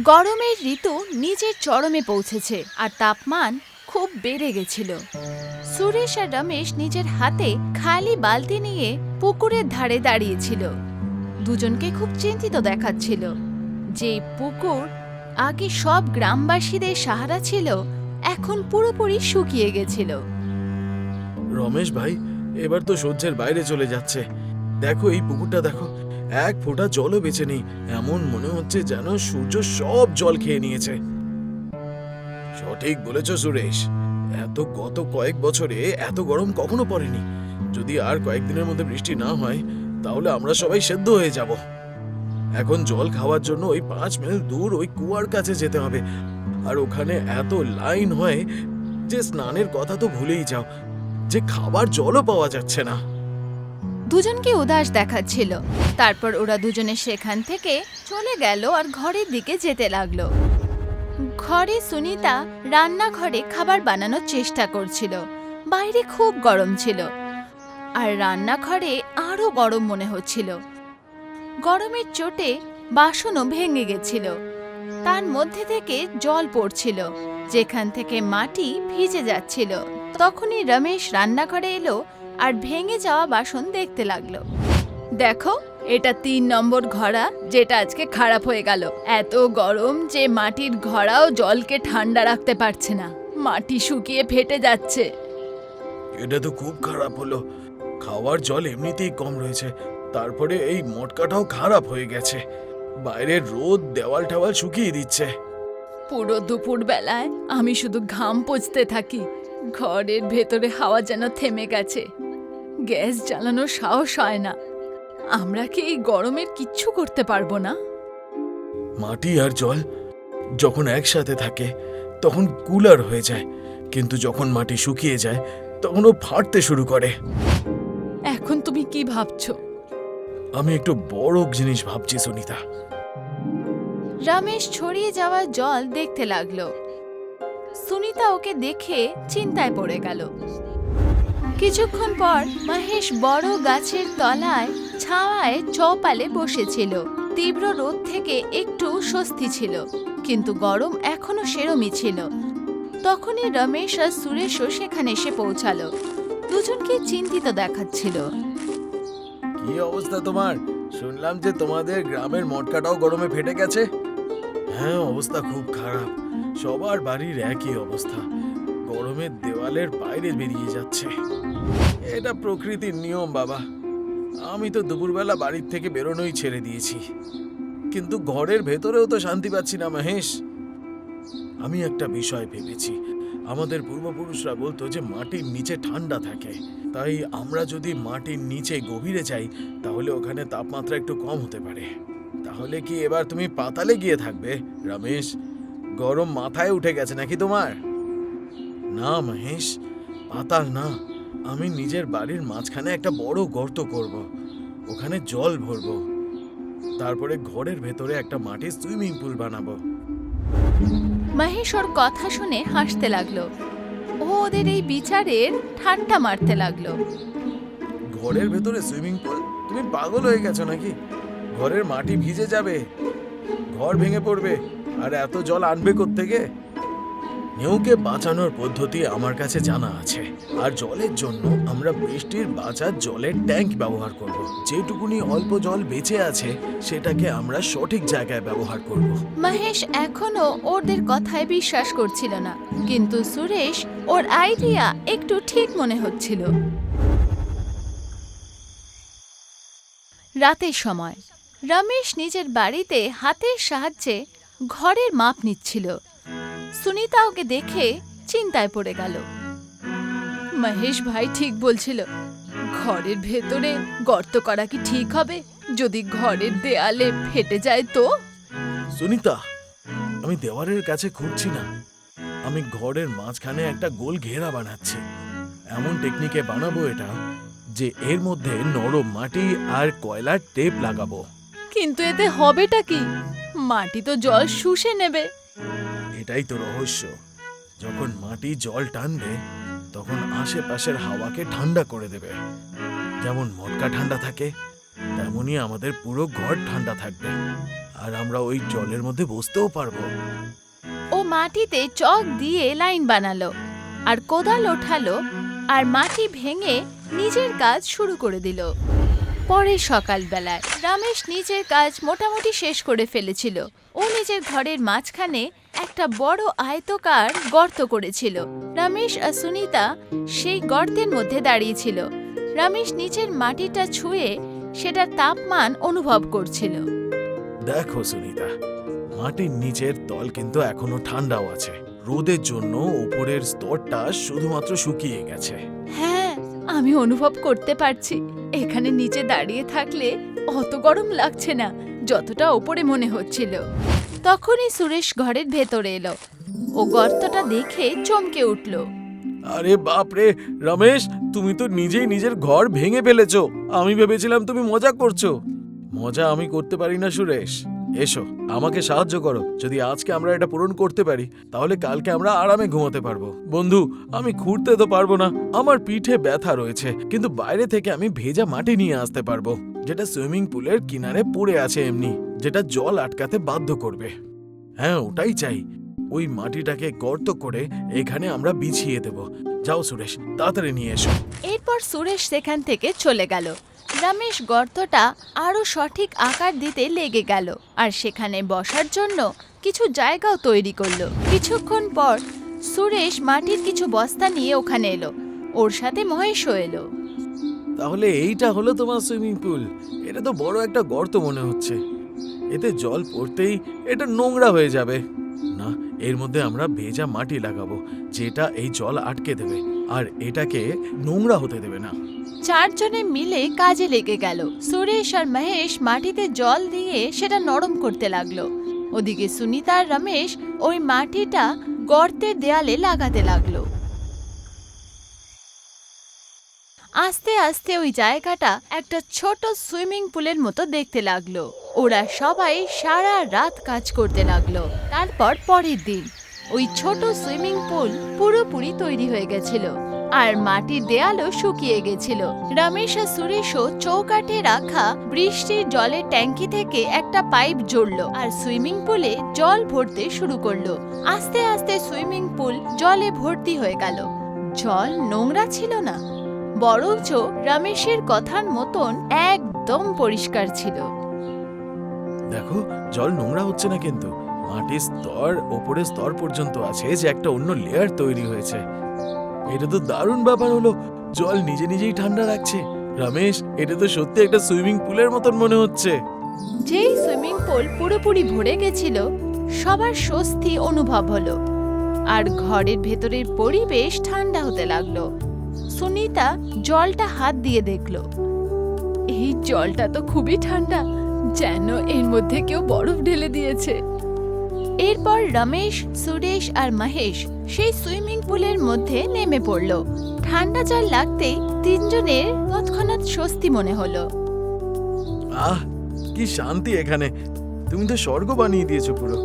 গরমের ঋতু নিজের চরমে পৌঁছেছে আর তাপমান খুব বেড়ে গেছিল। সুরেশ আর রমেশ নিজের হাতে খালি বালতি নিয়ে পুকুরের ধারে দাঁড়িয়েছিল। দুজনকে খুব চিন্তিত দেখাচ্ছিল। যে পুকুর আগে সব গ্রামবাসীদের সাহারা ছিল, এখন পুরোপুরি শুকিয়ে গেছিল। রমেশ ভাই, এবার তো সহ্যের বাইরে চলে যাচ্ছে। দেখো এই পুকুরটা দেখো, এক ফোঁটা জলও বেঁচে নেই। এমন মনে হচ্ছে যেন সূর্য সব জল খেয়ে নিয়েছে। সঠিক বলেছ সুরেশ, গত কয়েক বছরে এত গরম কখনো পড়েনি। যদি আর কয়েকদিনের মধ্যে বৃষ্টি না হয় তাহলে আমরা সবাই সেদ্ধ হয়ে যাব। এখন জল খাওয়ার জন্য ওই 5 মাইল দূর ওই কুয়ার কাছে যেতে হবে। আর ওখানে এত লাইন হয় যে স্নানের কথা তো ভুলেই যাও, যে খাবার জলও পাওয়া যাচ্ছে না। দুজনকে উদাস দেখাচ্ছিল। তারপর ওরা দুজনে সেখান থেকে চলে গেল আর ঘরের দিকে যেতে লাগলো। ঘরে সুনিতা রান্নাঘরে খাবার বানানোর চেষ্টা করছিল। বাইরে খুব গরম ছিল আর রান্নাঘরে আরো গরম মনে হচ্ছিল। গরমের চোটে বাসনও ভেঙে গেছিল। তার মধ্যে থেকে জল পড়ছিল, যেখান থেকে মাটি ভিজে যাচ্ছিল। তখনই রমেশ রান্নাঘরে এলো আর ভেঙে যাওয়া বাসন দেখতে লাগলো। দেখো, এটা 3 নম্বর ঘড়া, যেটা আজকে খারাপ হয়ে গেল। এত গরম যে মাটির ঘড়াও জলকে ঠান্ডা রাখতে পারছে না, মাটি শুকিয়ে ফেটে যাচ্ছে। এটা তো খুব খারাপ হলো। খাওয়ার জল এমনিতেই কম রয়েছে, তারপরে এই মটকাটাও খারাপ হয়ে গেছে। বাইরের রোদ দেওয়াল ঠাওয়াল শুকিয়ে দিচ্ছে। পুরো দুপুর বেলায় আমি শুধু ঘাম পচতে থাকি। ঘরের ভেতরে হাওয়া যেন থেমে গেছে। গ্যাস জ্বালানোর সাহস হয় না। আমরা কি এই গরমের কিচ্ছু করতে পারবো না? মাটি আর জল যখন একসাথে থাকে তখন কুলার হয়ে যায়, কিন্তু যখন মাটি শুকিয়ে যায় তখন ও ফাটতে শুরু করে। এখন তুমি কি ভাবছো? আমি একটু বড় জিনিস ভাবছি সুনিতা। রমেশ ছড়িয়ে যাওয়া জল দেখতে লাগলো। সুনিতা ওকে দেখে চিন্তায় পড়ে গেল। কিছুক্ষণ পর মহেশ বড় গাছের তলায় ছায়ায় চৌপালে বসেছিল। তীব্র রোদ থেকে একটু স্বস্তি ছিল, কিন্তু গরম এখনো সেরমই ছিল। তখনই রমেশ আর সুরেশও সেখানে এসে পৌঁছালো। দুজনকে চিন্তিত দেখাচ্ছিল। কি অবস্থা তোমার? শুনলাম যে তোমাদের গ্রামের মটকাটাও গরমে ফেটে গেছে। হ্যাঁ, অবস্থা খুব খারাপ। সবার বাড়ির একই অবস্থা, গরমের দেওয়ালের বাইরে বেরিয়ে যাচ্ছে। এটা প্রকৃতির নিয়ম বাবা। আমি তো দুপুরবেলা বাড়ির থেকে বেরোনোই ছেড়ে দিয়েছি, কিন্তু ঘরের ভেতরেও তো শান্তি পাচ্ছি না মহেশ। আমি একটা বিষয় ভেবেছি। আমাদের পূর্বপুরুষরা বলতো যে মাটির নিচে ঠান্ডা থাকে, তাই আমরা যদি মাটির নিচে গভীরে যাই তাহলে ওখানে তাপমাত্রা একটু কম হতে পারে। তাহলে কি এবার তুমি পাতালে গিয়ে থাকবে রমেশ? গরম মাথায় উঠে গেছে নাকি তোমার? না মহেশ, পাতাল না। আমি নিজের বাড়ির মাঝখানে একটা বড় গর্ত করব, ওখানে জল ভরবো, তারপরে ঘরের ভেতরে একটা মাটির সুইমিং পুল বানাবো। মহেশ ওর কথা শুনে হাসতে লাগলো। ও ওদের এই বিচারের ঠাট্টা মারতে লাগলো। ঘরের ভেতরে সুইমিং পুল? তুমি পাগল হয়ে গেছো নাকি? ঘরের মাটি ভিজে যাবে, ঘর ভেঙে পড়বে, আর এত জল আনবে কোত্থেকে? নেউকে বাঁচানোর পদ্ধতি আমার কাছে জানা আছে। আর জলের জন্য আমরা বৃষ্টির বাঁচার জলের ট্যাঙ্ক ব্যবহার করব। যেটুকুনি অল্প জল বেঁচে আছে সেটাকে আমরা সঠিক জায়গায় ব্যবহার করব। মহেশ এখনো ওদের কথায় বিশ্বাস করছিল না, কিন্তু সুরেশ ওর আইডিয়া একটু ঠিক মনে হচ্ছিল। রাতের সময় রমেশ নিজের বাড়িতে হাতের সাহায্যে ঘরের মাপ নিচ্ছিল। সুনিতা ওকে দেখে চিন্তায় পড়ে গেল। মহেশ ভাই ঠিক বলছিল, ঘরের ভেতরে গর্ত করা কি ঠিক হবে? যদি ঘরের দেয়ালে ফেটে যায় তো? সুনিতা, আমি দেওয়ালের কাছে খুঁজছি না, আমি ঘরের মাঝখানে একটা গোল ঘেরা বানাচ্ছি। এমন টেকনিকে বানাবো এটা যে এর মধ্যে নরম মাটি আর কয়লার টেপ লাগাবো। কিন্তু এতে হবেটা কি? মাটি তো জল শুষে নেবে। এটাই তো রহস্য। যখন মাটি জল টানবে তখন আশেপাশের হাওয়াকে ঠান্ডা করে দেবে। যেমন মটকা ঠান্ডা থাকে তেমনি আমাদের পুরো ঘর ঠান্ডা থাকবে। আর আমরা ওই জলের মধ্যে বসতেও পারবো। ও মাটিতে চক দিয়ে লাইন বানালো আর কোদাল ওঠালো আর মাটি ভেঙে নিজের কাজ শুরু করে দিল। পরে সকালবেলায় রমেশ নিজের কাজ মোটামুটি শেষ করে ফেলেছিল। ও নিজের ঘরের মাঝখানে একটা বড় আয়তকার গর্ত করেছিল। রমেশ আর সুনিতা সেই গর্তের মধ্যে দাঁড়িয়েছিল। রমেশ নিচের মাটিটা ছুঁয়ে সেটার তাপমান অনুভব করছিল। দেখো সুনিতা, মাটির নিচের তল কিন্তু এখনো ঠান্ডাও আছে। রোদের জন্য উপরের স্তরটা শুধুমাত্র শুকিয়ে গেছে। হ্যাঁ, আমি অনুভব করতে পারছি। এখানে নিচে দাঁড়িয়ে থাকলে অত গরম লাগছে না যতটা ওপরে মনে হচ্ছিল। তখনই সুরেশ ঘরের ভেতরে এলো। ও গর্তটা দেখে চমকে উঠল। আরে বাপরে রমেশ, তুমি তো নিজেই নিজের ঘর ভেঙে ফেলেছো। আমি ভেবেছিলাম তুমি মজা করছো। মজা আমি করতে পারি না সুরেশ। এসো, আমাকে সাহায্য করো। যদি আজকে আমরা এটা পূরণ করতে পারি তাহলে কালকে আমরা আরামে ঘুমাতে পারবো। বন্ধু, আমি খুঁড়তে তো পারবো না, আমার পিঠে ব্যথা রয়েছে, কিন্তু বাইরে থেকে আমি ভেজা মাটি নিয়ে আসতে পারবো, যেটা সুইমিং পুলের কিনারে পড়ে আছে এমনি, যেটা জল আটকাতে বাধ্য করবে। হ্যাঁ, ওটাই চাই। ওই মাটিটাকে গর্ত করে এখানে আমরা বিছিয়ে দেব। যাও সুরেশ, তাড়াতাড়ি নিয়ে এসো। এরপর সুরেশ সেখান থেকে চলে গেল। রমেশ গর্তটা আরো সঠিক আকার দিতে লেগে গেল আর সেখানে বসার জন্য কিছু জায়গাও তৈরি করলো। কিছুক্ষণ পর সুরেশ মাটির কিছু বস্তা নিয়ে ওখানে এলো। ওর সাথে মহেশও এলো। তাহলে এইটা হলো তোমার সুইমিং পুল। এটা তো বড় একটা গর্ত মনে হচ্ছে। এতে জল পড়তেই এটা নোংরা হয়ে যাবে না। এর মধ্যে আমরা ভেজা মাটি লাগাবো, যেটা এই জল আটকে দেবে আর এটাকে নোংরা হতে দেবে না। চারজনে মিলে কাজে লেগে গেল। সুরেশ আর মহেশ মাটিতে জল দিয়ে সেটা নরম করতে লাগলো। ওদিকে সুনিতা আর রমেশ ওই মাটিটা গর্তের দেয়ালে লাগাতে লাগলো। আস্তে আস্তে ওই জায়গাটা একটা ছোট সুইমিং পুলের মতো দেখতে লাগলো। ওরা সবাই সারা রাত কাজ করতে লাগলো। তারপর পরের দিন ওই ছোট সুইমিং পুল পুরোপুরি তৈরি হয়ে গেছিল আর মাটির দেয়ালও শুকিয়ে গেছিল। রমেশ আর সুরেশও চৌকাঠে রাখা বৃষ্টির জলের ট্যাঙ্কি থেকে একটা পাইপ জুড়লো আর সুইমিং পুলে জল ভরতে শুরু করলো। আস্তে আস্তে সুইমিং পুল জলে ভর্তি হয়ে গেল। জল নোংরা ছিল না, বরঞ্চ রমেশের কথার মতন একদম পরিষ্কার ছিল। দেখো, জল নোংরা হচ্ছে না, কিন্তু মাটির স্তর ওপরের স্তর পর্যন্ত আছে, যে একটা অন্য লেয়ার তৈরি হয়েছে। এটা তো দারুণ ব্যাপার হলো। জল নিজে নিজেই ঠান্ডা রাখছে। রমেশ, এটা তো সত্যি একটা সুইমিং পুলের মতন মনে হচ্ছে। যেই সুইমিং পুল পুরোপুরি ভরে গেছিল, সবার স্বস্তি অনুভব হলো আর ঘরের ভেতরের পরিবেশ ঠান্ডা হতে লাগলো। সুনিতা জলটা হাত দিয়ে দেখলো, এই জলটা তো খুবই ঠান্ডা, যেন এর মধ্যে কেউ বরফ ঢেলে দিয়েছে। এরপর রমেশ, সুরেশ আর মহেশ সেই সুইমিং পুলের মধ্যে নেমে পড়ল। ঠান্ডা জল লাগতেই তিনজনের তৎক্ষণাৎ স্বস্তি মনে হলো। আহ, কি শান্তি এখানে। তুমি তো স্বর্গ বানিয়ে দিয়েছো পুরো।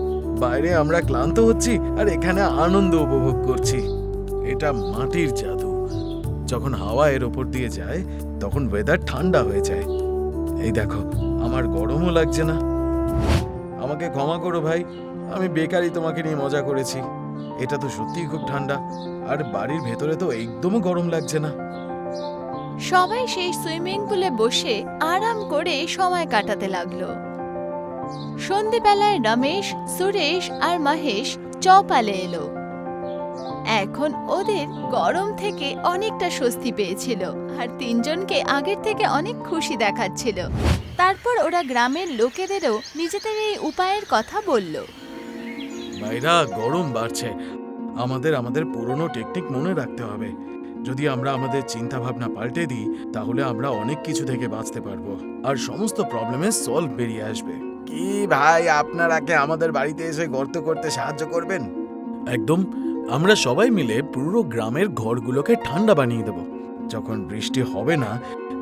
বাইরে আমরা ক্লান্ত হচ্ছি আর এখানে আনন্দ উপভোগ করছি। এটা মাটির জাদু। যখন হাওয়া এর ওপর দিয়ে যায় তখন ওয়েদার ঠান্ডা হয়ে যায়। এই দেখো, আমার গরমও লাগছে না। আমাকে ক্ষমা করো ভাই, আমি বেকারই তোমাকে নিয়ে মজা করেছি। এটা তো সত্যিই খুব ঠান্ডা, আর বাড়ির ভেতরে তো একদমও গরম লাগছে না। সবাই সেই সুইমিং পুলে বসে আরাম করে সময় কাটাতে লাগলো। সন্ধেবেলায় রমেশ, সুরেশ আর মহেশ চৌপালে এলো। এখন ওদের গরম থেকে অনেকটা স্বস্তি পেয়েছিল আর তিনজনকে আগের থেকে অনেক খুশি দেখাচ্ছিল। তারপর ওরা গ্রামের লোকেদেরও নিজেদের এই উপায়ের কথা বলল। ভাইরা, গরম বাড়ছে। আমাদের পুরনো টেকনিক মনে রাখতে হবে। যদি আমরা আমাদের চিন্তা ভাবনা পাল্টে দিই তাহলে আমরা অনেক কিছু থেকে বাঁচতে পারবো আর সমস্ত প্রবলেমের সলভ বেরিয়ে আসবে। কি ভাই, আপনারা কি আমাদের বাড়িতে এসে গর্ত করতে সাহায্য করবেন? একদম। আমরা সবাই মিলে পুরো গ্রামের ঘরগুলোকে ঠান্ডা বানিয়ে দেব। যখন বৃষ্টি হবে না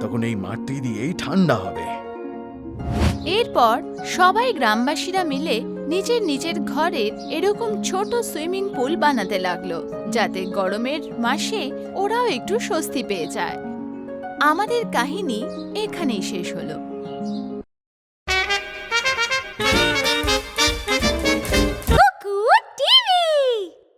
তখন এই মাটি দিয়েই ঠান্ডা হবে। এরপর সবাই গ্রামবাসীরা মিলে নিজের নিজের ঘরের এরকম ছোট সুইমিং পুল বানাতে লাগলো, যাতে গরমের মাসে ওরাও একটু স্বস্তি পেয়ে যায়। আমাদের কাহিনী এখানেই শেষ হলো।